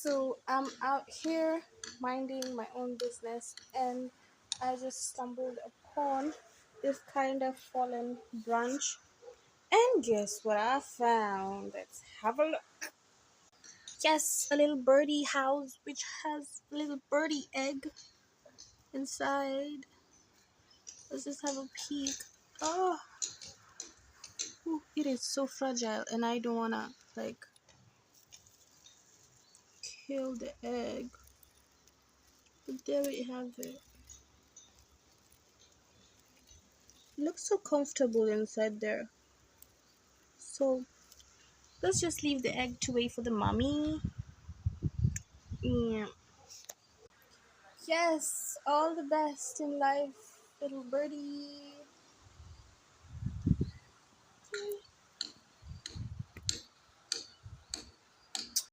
So I'm out here minding my own business, and I just stumbled upon this kind of fallen branch. And guess what I found? Let's have a look. Yes, a little birdie house which has a little birdie egg inside. Let's just have a peek. Oh, ooh, it is so fragile, and I don't wanna like kill the egg. But there we have it. Looks so comfortable inside there. So let's just leave the egg to wait for the mommy. Yeah. Yes, all the best in life, little birdie.